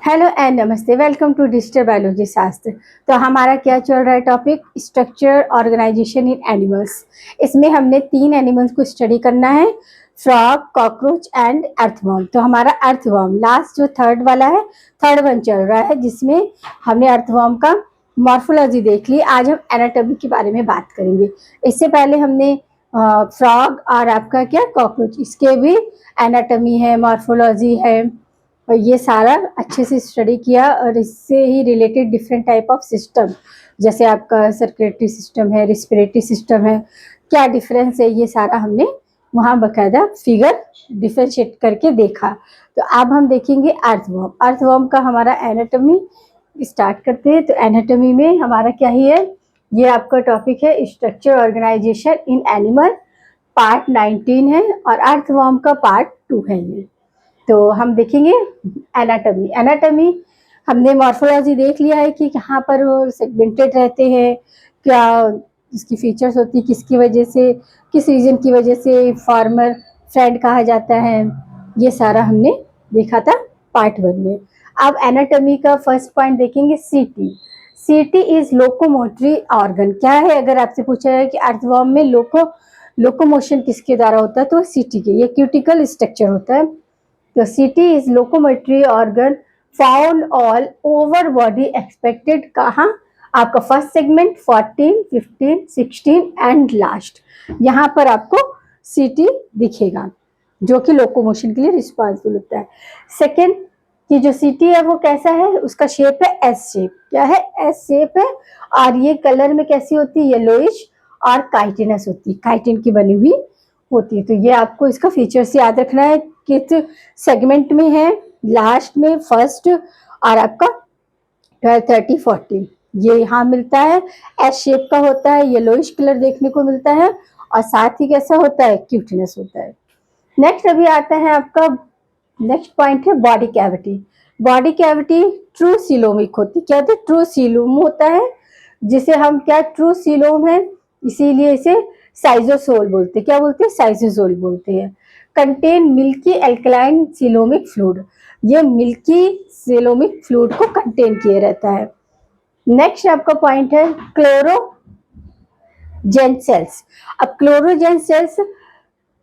Hello and नमस्ते, welcome to digital biology शास्त्र। तो हमारा क्या चल रहा है टॉपिक, स्ट्रक्चर ऑर्गेनाइजेशन इन एनिमल्स। इसमें हमने 3 एनिमल्स को स्टडी करना है, फ्रॉग, कॉकरोच एंड अर्थवर्म। तो हमारा अर्थवर्म लास्ट जो थर्ड वाला है, थर्ड वन चल रहा है, जिसमें हमने अर्थवर्म का मॉर्फोलॉजी देख ली। आज हम एनाटॉमी के बारे में बात करेंगे। इससे पहले हमने फ्रॉग और आपका क्या कॉकरोच, इसके भी एनाटॉमी है, मॉर्फोलॉजी है, और ये सारा अच्छे से स्टडी किया। और इससे ही related different type of system, जैसे आपका सर्कुलेटरी सिस्टम है, रिस्पिरेटरी सिस्टम है, क्या डिफरेंस है, ये सारा हमने वहाँ बकायदा फिगर डिफरेंशिएट करके देखा। तो अब हम देखेंगे अर्थवर्म। अर्थवर्म का हमारा एनाटॉमी स्टार्ट करते हैं। तो एनाटॉमी में हमारा क्या ही है, ये आपका टॉपिक है structure organisation in animal, part 19 है, और अर्थवर्म का पार्ट 2 है ये। तो हम देखेंगे एनाटॉमी। एनाटॉमी हमने मॉर्फोलॉजी देख लिया है कि कहाँ पर वो सेगमेंटेड रहते हैं, क्या इसकी फीचर्स होती है, किसकी वजह से, किस रीजन की वजह से फार्मर फ्रेंड कहा जाता है, ये सारा हमने देखा था पार्ट 1 में। अब एनाटॉमी का फर्स्ट पॉइंट देखेंगे, सीटी। सीटी इज लोकोमोटरी ऑर्गन। क्या है, अगर आपसे पूछा है कि अर्थवर्म में लोकोमोशन किसके द्वारा होता है, तो सीटी के, ये क्यूटिकल स्ट्रक्चर होता है। The CT is locomotory organ found all over body expected कहाँ, आपका फर्स्ट सेगमेंट 14, 15, 16 एंड लास्ट, यहाँ पर आपको CT दिखेगा, जो कि लोकोमोशन के लिए रिस्पॉन्सिबल होता है। सेकेंड कि जो CT है वो कैसा है, उसका शेप है एस शेप। क्या है, एस शेप है, और ये कलर में कैसी होती है, येलोइश और काइटिनस होती है, काइटिन की बनी हुई होती है। तो ये आपको इसका फीचर्स याद रखना है, किस सेगमेंट में है, लास्ट में, फर्स्ट, और आपका 12, 30, 40 ये यहाँ मिलता है। एस शेप का होता है, येलोइश कलर देखने को मिलता है, और साथ ही कैसा होता है, क्यूटिनस होता है। नेक्स्ट अभी आता है आपका नेक्स्ट पॉइंट है body cavity. Body cavity true coelomic होती है। क्या होती है, ट्रू सीलोम होता है, जिसे हम क्या, ट्रू सीलोम है, इसीलिए इसे साइजोसोल बोलते हैं। क्या बोलते हैं, साइजोसोल बोलते हैं। Contain milky alkaline coelomic fluid, ये मिल्की सीलोमिक फ्लूइड को कंटेन किए रहता है। नेक्स्ट आपका पॉइंट है क्लोरोजेन सेल्स। अब क्लोरोजेन सेल्स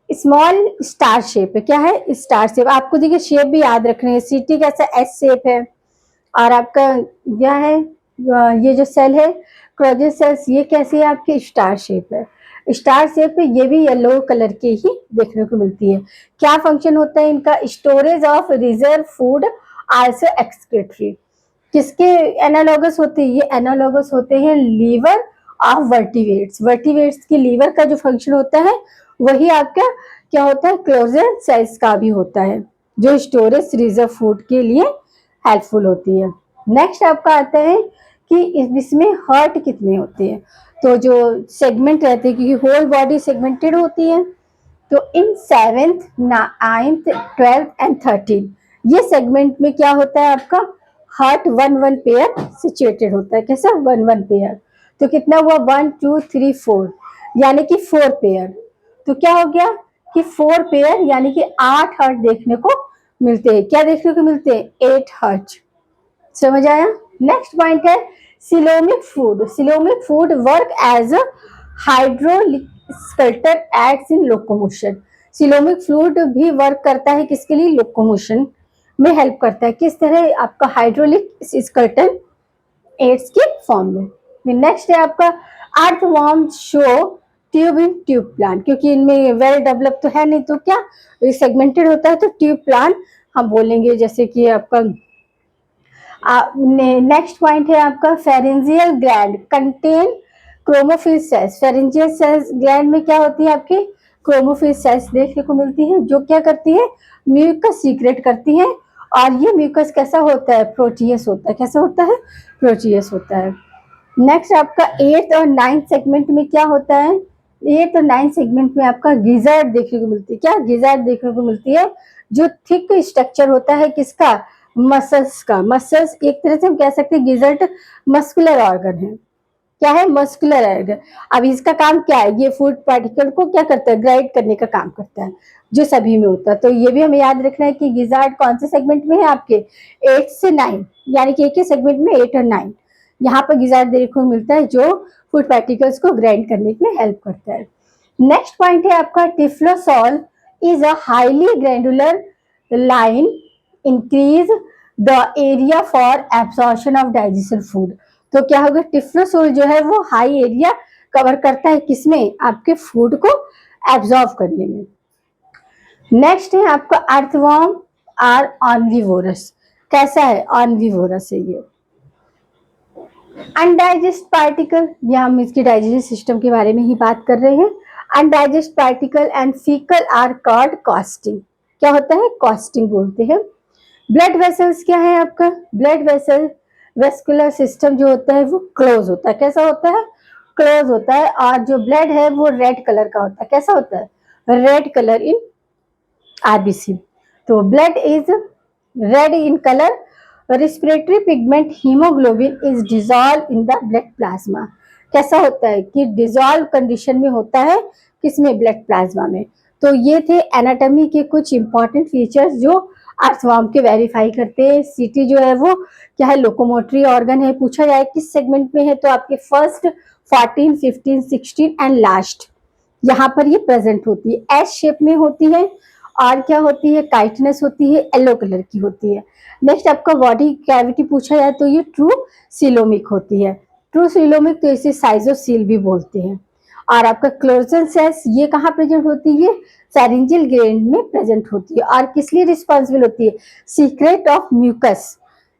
स्मॉल स्टार शेप है। क्या है, स्टार शेप। आपको देखिए शेप भी याद रखने है, सीटी कैसा एस शेप है, और आपका क्या है, ये जो सेल है क्लोरोजेन सेल्स, ये कैसी है आपकी, स्टार शेप है। स्टार शेप है, ये भी येलो कलर की ही देखने को मिलती है। क्या फंक्शन होता है इनका, storage of reserve food, also excretory. किसके एनालॉगस होते हैं, ये एनालॉगस होते हैं लीवर ऑफ वर्टिवेट्स। वर्टिवेट्स की लीवर का जो फंक्शन होता है, वही आपका क्या होता है, क्लोरोजेन सेल्स का भी होता है, जो स्टोरेज रिजर्व फूड के लिए हेल्पफुल होती है। नेक्स्ट आपका आता है कि इसमें हार्ट कितने होते हैं। तो जो सेगमेंट रहते हैं, क्योंकि होल बॉडी सेगमेंटेड होती है, तो इन 7th, 9th, 12th एंड 13 ये सेगमेंट में क्या होता है आपका, हार्ट 1 पेयर सिचुएटेड होता है। कैसा, 1 पेयर। तो कितना हुआ, 1, 2, 3, 4, यानी कि 4 पेयर। तो क्या हो गया कि 4 पेयर यानी कि 8 हार्ट देखने को मिलते हैं। क्या देखने को मिलते हैं, 8 हार्ट। समझ आया। नेक्स्ट पॉइंट है coelomic food. Coelomic food work as a hydraulic skeleton acts in locomotion. Coelomic fluid भी वर्क करता है किसके लिए, लोकोमोशन में हेल्प करता है। किस तरह, आपका हाइड्रोलिक स्कल्टन एड्स के फॉर्म में। नेक्स्ट है आपका अर्थवर्म शो ट्यूब इन ट्यूब प्लांट, क्योंकि इनमें वेल डेवलप तो है नहीं, तो क्या सेगमेंटेड होता है, तो ट्यूब प्लांट हम बोलेंगे। जैसे कि आपका नेक्स्ट पॉइंट है आपका pharyngeal gland contain chromophil cells. Pharyngeal cells gland में क्या होती है आपकी, क्रोमोफिल सेल्स देखने को मिलती है, जो क्या करती है, म्यूकस सीक्रेट करती है। और ये म्यूकस कैसा होता है, प्रोटीयस होता है। कैसा होता है, प्रोटीयस होता है। नेक्स्ट आपका 8th और 9th सेगमेंट में क्या होता है, 8th और 9th सेगमेंट में आपका गिजार्ड देखने को मिलती है। क्या, गिजार्ड देखने को मिलती है, जो थिक स्ट्रक्चर होता है किसका, मसल्स का। मसल्स एक तरह से हम कह सकते हैं गिजार्ड मस्कुलर ऑर्गन है। क्या है, मस्कुलर ऑर्गन। अब इसका काम क्या है, ये फूड पार्टिकल को क्या करता है, ग्राइंड करने का काम करता है, जो सभी में होता है। तो ये भी हमें याद रखना है कि गिजार्ड कौन से सेगमेंट में है आपके, 8 से 9, यानी कि एक ही सेगमेंट में 8 और 9 यहाँ पर गिजार्ड देखने को मिलता है, जो फूड पार्टिकल्स को ग्राइंड करने में हेल्प करता है। नेक्स्ट पॉइंट है आपका, typhlosole is a highly glandular line, increase the area for absorption of digestion food. तो क्या होगा, टिफ्लोसोल जो है वो हाई एरिया कवर करता है, किसमें, आपके फूड को एब्जॉर्ब करने में। नेक्स्ट है आपका अर्थवर्म आर ऑर्निवोरस। कैसा है, ऑर्निवोरस है ये। अनडाइजेस्ट पार्टिकल, या हम इसके डाइजेशन सिस्टम के बारे में ही बात कर रहे हैं। Undigested particle and faecal are called casting. क्या होता है, कास्टिंग बोलते हैं। ब्लड वेसल्स क्या है आपका, ब्लड वेसल, वेस्कुलर सिस्टम जो होता है वो क्लोज होता है। कैसा होता है, क्लोज होता है। और जो ब्लड है वो रेड कलर का होता है। कैसा होता है, रेड कलर इन आरबीसी। तो blood is red in colour. Respiratory pigment haemoglobin is dissolve in the blood plasma. कैसा होता है कि डिजॉल्व कंडीशन में होता है, किसमें, ब्लड प्लाज्मा में। तो ये थे एनाटॉमी के कुछ इंपॉर्टेंट फीचर्स जो अर्थवर्म के वेरीफाई करते हैं। सीटी जो है वो क्या है, लोकोमोटरी ऑर्गन है। पूछा जाए किस सेगमेंट में है, तो आपके फर्स्ट, 14, 15, 16 एंड लास्ट यहाँ पर ये प्रेजेंट होती है। एस शेप में होती है। और क्या होती है, काइटनेस होती है, येलो कलर की होती है। नेक्स्ट आपका बॉडी कैविटी पूछा जाए तो ये ट्रू सीलोमिक होती है। ट्रू सीलोमिक तो इसे साइजोसील भी बोलते हैं। और आपका क्लोजल सेल्स ये कहाँ प्रेजेंट होती है, फेरिंजियल ग्लैंड में प्रेजेंट होती है। और किस लिए रिस्पॉन्सिबल होती है, सीक्रेट ऑफ म्यूकस,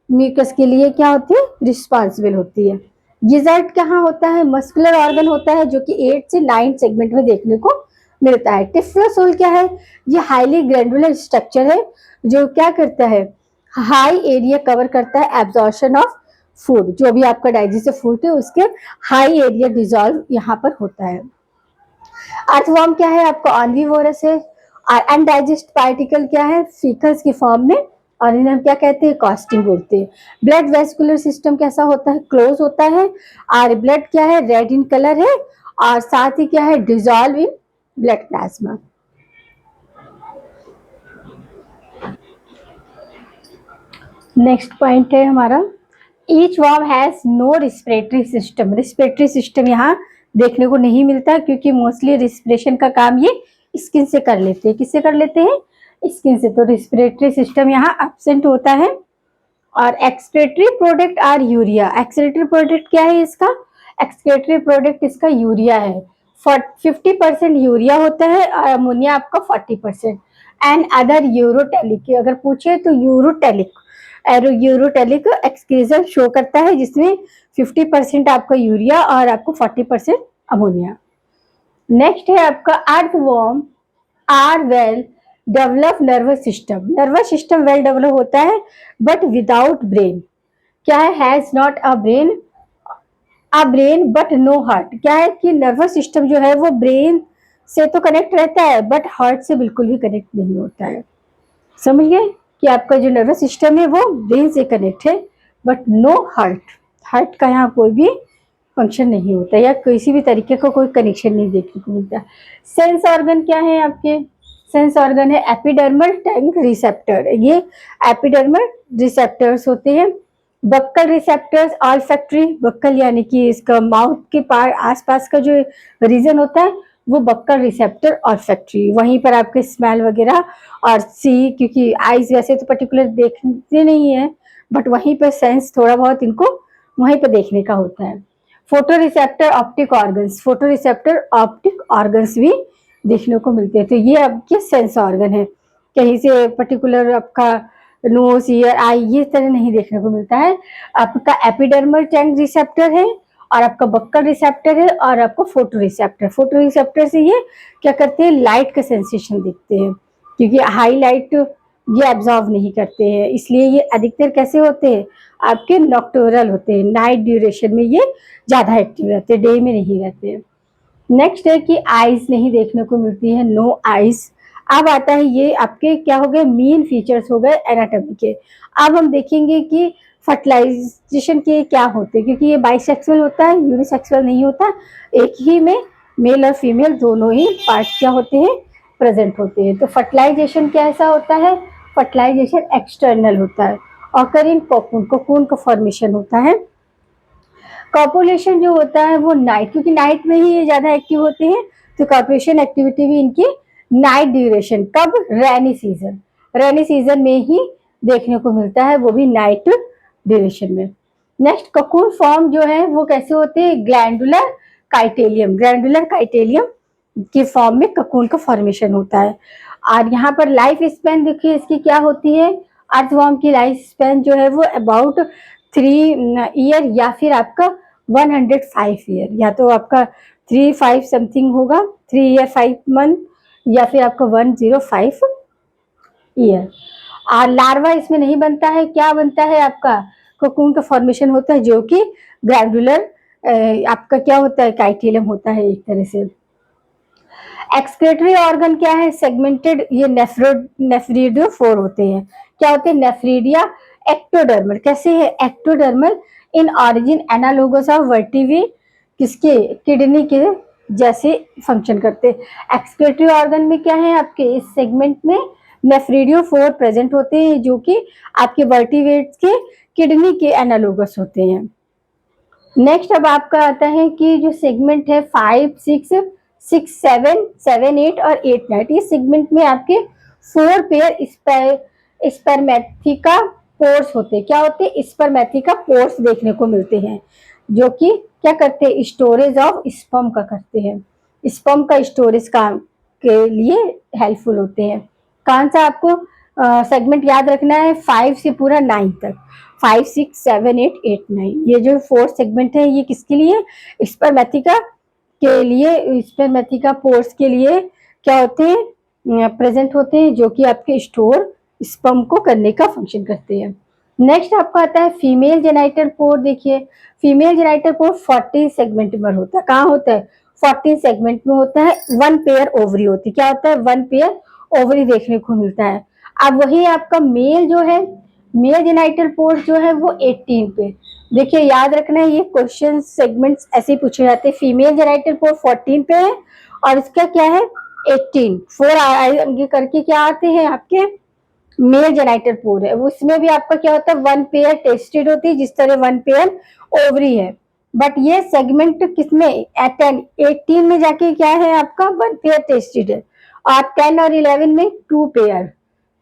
म्यूकस के लिए क्या होती है, रिस्पॉन्सिबल होती है। गिजार्ड कहाँ होता है, मस्कुलर ऑर्गन होता है, जो कि 8 से 9 सेगमेंट में देखने को मिलता है। टिफ्लोसोल क्या है, ये हाईली ग्रैंडुलर स्ट्रक्चर है, जो क्या करता है, हाई एरिया कवर करता है एब्जॉर्प्शन ऑफ फूड। जो भी आपका डाइजेस्टिव फूड है उसके हाई एरिया डिजॉल्व यहाँ पर होता है। अर्थवर्म क्या है आपका, ऑर्निवोरस है। और अनडाइजेस्ट पार्टिकल क्या है, फीकल्स की फॉर्म में, और इन्हें हम क्या कहते हैं, कास्टिंग बोलते हैं। ब्लड वेस्कुलर सिस्टम कैसा होता है, क्लोज होता है। और ब्लड क्या है, रेड इन कलर है। और साथ ही क्या है, dissolve in blood plasma. Next point है हमारा, each worm has no respiratory system. Respiratory system यहाँ देखने को नहीं मिलता, क्योंकि मोस्टली रिस्पिरेशन का काम ये स्किन से कर लेते हैं। किससे कर लेते हैं, स्किन से। तो रिस्पिरेटरी सिस्टम यहाँ एब्सेंट होता है। और excretory product are urea. Excretory product क्या है इसका, एक्सक्रीटरी प्रोडक्ट इसका यूरिया है। 50% यूरिया होता है और अमोनिया आपका 40%। एंड अदर यूरोटेलिक, अगर पूछे तो यूरोटेलिक, यूरोटेलिक एक्सक्रीजन शो करता है, जिसमें 50% आपका यूरिया और आपको 40% अमोनिया। नेक्स्ट है आपका earthworm are well develop nervous system. Nervous system well develop होता है, बट विदाउट ब्रेन। क्या है, has not a brain but no heart. क्या है कि नर्वस सिस्टम जो है वो ब्रेन से तो कनेक्ट रहता है, बट हार्ट से बिल्कुल भी कनेक्ट नहीं होता है। समझ गए कि आपका जो नर्वस सिस्टम है वो ब्रेन से कनेक्ट है, बट नो हार्ट। हार्ट का यहाँ कोई भी फंक्शन नहीं होता, या किसी भी तरीके का कोई कनेक्शन नहीं देखने को मिलता। सेंस ऑर्गन क्या है आपके, सेंस ऑर्गन है एपिडर्मल टैंक रिसेप्टर। ये एपिडर्मल रिसेप्टर्स होते हैं। बक्कल रिसेप्टर्स ऑल्फैक्टरी, बक्कल यानी कि इसका माउथ के पार आसपास का जो रीजन होता है वो बक्कल रिसेप्टर ऑल्फैक्टरी, वहीं पर आपके स्मेल वगैरह और सी, क्योंकि आईज वैसे तो पर्टिकुलर देखते नहीं है, बट वहीं पर सेंस थोड़ा बहुत इनको वहीं पर देखने का होता है। Photo receptor optic organs, photo receptor optic organs भी देखने को मिलते हैं। तो ये आपके सेंस ऑर्गन है, कहीं से पर्टिकुलर आपका नोज, ईयर, आई ये तरह नहीं देखने को मिलता है। आपका एपिडर्मल टैंक रिसेप्टर है, और आपका बक्कल रिसेप्टर है, और आपको फोटो रिसेप्टर। फोटो रिसेप्टर से ये क्या करते हैं, लाइट का सेंसेशन देखते हैं, क्योंकि हाई लाइट ये एब्जॉर्व नहीं करते हैं, इसलिए ये अधिकतर कैसे होते हैं, आपके नॉक्टोरल होते हैं। नाइट ड्यूरेशन में ये ज्यादा एक्टिव रहते हैं, डे में नहीं रहते हैं। नेक्स्ट है कि आईज नहीं देखने को मिलती है, नो आईज। अब आता है ये आपके क्या हो गए, मेन फीचर्स हो गए एनाटॉमी के। अब हम देखेंगे कि फर्टिलाइजेशन के क्या होते हैं, क्योंकि ये बाइसेक्सुअल होता है, यूनिसेक्सुअल नहीं होता, एक ही में मेल और फीमेल दोनों ही पार्ट क्या होते हैं, प्रेजेंट होते हैं। तो फर्टिलाइजेशन कैसा होता है, फर्टिलाइजेशन एक्सटर्नल होता है, ऑकर इन कोकून, कोकून का फॉर्मेशन होता है। कॉपुलेशन जो होता है वो नाइट, क्योंकि नाइट में ही ये ज्यादा एक्टिव होते हैं, तो कॉपुलेशन एक्टिविटी भी इनकी नाइट ड्यूरेशन, कब, रेनी सीजन, रेनी सीजन में ही देखने को मिलता है, वो भी नाइट ड्यूरेशन में। नेक्स्ट कोकून फॉर्म जो है वो कैसे होते हैं, ग्लैंडुलर काइटेलियम, ग्लैंडुलर काइटेलियम के फॉर्म में कोकून का फॉर्मेशन होता है। और यहाँ पर लाइफ स्पैन देखिए इसकी क्या होती है, अर्थवॉर्म की लाइफ स्पैन जो है वो अबाउट 3 ईयर या फिर आपका 105 ईयर, या तो आपका 35 समथिंग होगा, 3 ईयर 5 मंथ, या फिर आपका 105 ईयर। और लार्वा इसमें नहीं बनता है, क्या बनता है आपका, कोकून का फॉर्मेशन होता है, जो कि ग्लैंडुलर आपका क्या होता है, काइटेलियम होता है एक तरह से। एक्सक्रीटरी ऑर्गन क्या है, सेगमेंटेड, ये नेफ्रिडोफोर होते हैं, क्या होते हैं, नेफ्रीडिया एक्टोडर्मल, कैसे है, ectodermal, in origin analogous of vertebrae, किसके, किडनी के जैसे फंक्शन करते हैं। एक्सक्रीटरी ऑर्गन में क्या है आपके, इस सेगमेंट में नेफ्रिडियोफोर प्रेजेंट होते हैं, जो कि आपके वर्टिब्रेट्स के किडनी के एनालोगस होते हैं। नेक्स्ट अब आपका आता है कि जो सेगमेंट है 5, 6, 7, 7, 8 और 8, 9, ये सेगमेंट में आपके 4 पेयर स्पर्मेथिका पोर्स होते हैं, क्या होते हैं, स्पर्मेथिका पोर्स देखने को मिलते हैं, जो कि क्या करते हैं, स्टोरेज ऑफ स्पर्म का करते हैं, स्पर्म का स्टोरेज का के लिए हेल्पफुल होते हैं। कौन सा आपको सेगमेंट याद रखना है, 5 से पूरा 9 तक, 5, 6, 7, 8, 8, 9, ये जो 4 सेगमेंट है ये किसके लिए, स्पर्मेथिका के लिए, स्पर्मेथिका पोर्स के लिए क्या होते हैं, प्रेजेंट होते हैं, जो कि आपके स्टोर स्पर्म को करने का फंक्शन करते हैं। नेक्स्ट आपका आता है फीमेल जेनाइटल पोर, देखिए फीमेल जेनाइटल पोर 14 सेगमेंट में होता है, कहाँ होता है, 14 सेगमेंट में होता है, 1 पेयर ओवरी होती है, क्या होता है, 1 पेयर ओवरी देखने को मिलता है। अब वही आपका मेल जो है, मेल जेनाइटल पोर जो है वो 18 पे, देखिए याद रखना है, ये क्वेश्चन सेगमेंट्स ऐसे ही पूछे जाते हैं, फीमेल जेनाइटल पोर 14 पे है और इसका क्या है 18, 4 आगे करके क्या आते हैं आपके मेल जेनाइटल पोर है, उसमें भी आपका क्या होता है 1 पेयर टेस्टेड होती है, जिस तरह 1 पेयर ओवरी है, बट ये सेगमेंट किसमें, 18 में जाके क्या है आपका 1 पेयर टेस्टेड है, और 10 और 11 में 2 पेयर,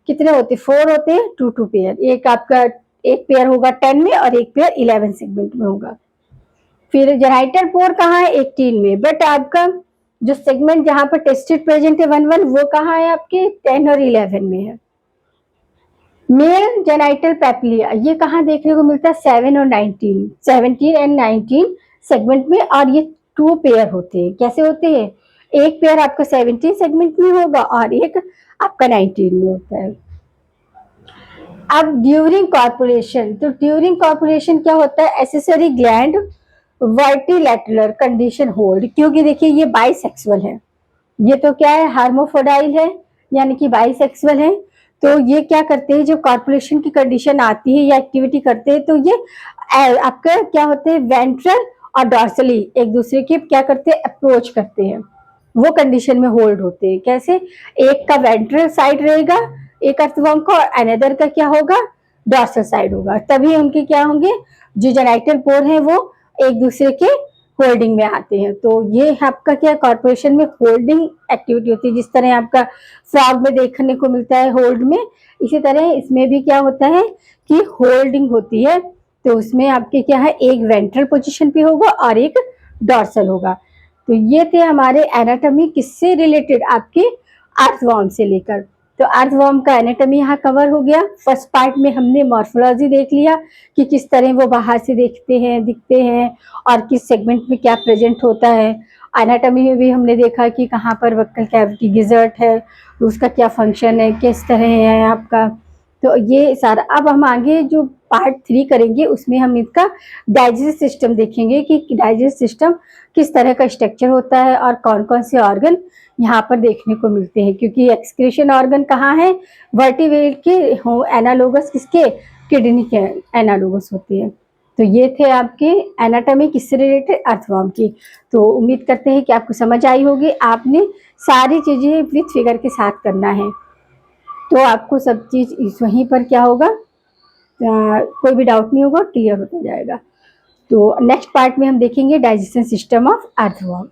कितने होते, 4 होते हैं, 2 पेयर, एक आपका एक पेयर होगा 10 में और एक पेयर 11 सेगमेंट में होगा। फिर जेनाइटल पोर कहाँ है, 18 में, बट आपका जो सेगमेंट जहां पर टेस्टेड प्रेजेंट है 1, 1, वो कहाँ है आपके 10 और 11 में है। मेल जेनाइटल पैपिलिया ये कहाँ देखने को मिलता है, 7 और 19, 17 एंड 19 सेगमेंट में, और ये 2 पेयर होते हैं, कैसे होते हैं, एक पेयर आपका 17 सेगमेंट में होगा और एक आपका 19 में होता है। अब ड्यूरिंग कॉर्पुलेशन, तो ड्यूरिंग कॉर्पुलेशन क्या होता है, एसेसरी ग्लैंड वर्टिलैटरल कंडीशन होल्ड, क्योंकि देखिए ये बाइसेक्सुअल है, ये तो क्या है हार्मोफोडाइल है, यानी कि बाइसेक्सुअल है, तो ये क्या करते हैं, जब कॉर्पुलेशन की कंडीशन आती है या एक्टिविटी करते हैं, तो ये आपका क्या होते हैं, वेंट्रल और डॉर्सली एक दूसरे के क्या करते हैं, अप्रोच करते हैं, वो कंडीशन में होल्ड होते हैं, कैसे, एक का वेंट्रल साइड रहेगा एक अर्थवर्म का, और अनदर का क्या होगा, डॉर्सल साइड होगा, तभी उनके क्या होंगे, जो जेनाइटल पोर है वो एक दूसरे के होल्डिंग में आते हैं। तो ये आपका क्या कॉर्पोरेशन में होल्डिंग एक्टिविटी होती है, जिस तरह आपका फ्रॉग में देखने को मिलता है होल्ड में, इसी तरह इसमें भी क्या होता है कि होल्डिंग होती है, तो उसमें आपके क्या है, एक वेंट्रल पोजीशन पे होगा और एक डॉर्सल होगा। तो ये थे हमारे एनाटॉमी, किससे रिलेटेड, आपके अर्थवर्म से लेकर, तो अर्थवर्म का एनाटॉमी यहाँ कवर हो गया। फर्स्ट पार्ट में हमने मॉर्फोलॉजी देख लिया कि किस तरह वो बाहर से दिखते हैं और किस सेगमेंट में क्या प्रेजेंट होता है। एनाटॉमी में भी हमने देखा कि कहाँ पर बक्कल कैविटी गिजर्ट है, उसका क्या फंक्शन है, किस तरह है आपका, तो ये सारा। अब हम आगे जो पार्ट 3 करेंगे उसमें हम इसका डाइजेस्ट सिस्टम देखेंगे कि डाइजेस्ट सिस्टम किस तरह का स्ट्रक्चर होता है और कौन कौन से ऑर्गन यहाँ पर देखने को मिलते हैं, क्योंकि एक्सक्रीशन ऑर्गन कहाँ है, वर्टिब्रेट के एनालोगस किसके, किडनी के एनालॉगस होती है। तो ये थे आपके एनाटॉमी किससे रिलेटेड, अर्थवर्म की। तो उम्मीद करते हैं कि आपको समझ आई होगी। आपने सारी चीज़ें विथ फिगर के साथ करना है, तो आपको सब चीज़ वहीं पर क्या होगा, कोई भी डाउट नहीं होगा, क्लियर होता जाएगा। तो नेक्स्ट पार्ट में हम देखेंगे डाइजेशन सिस्टम ऑफ अर्थवर्म।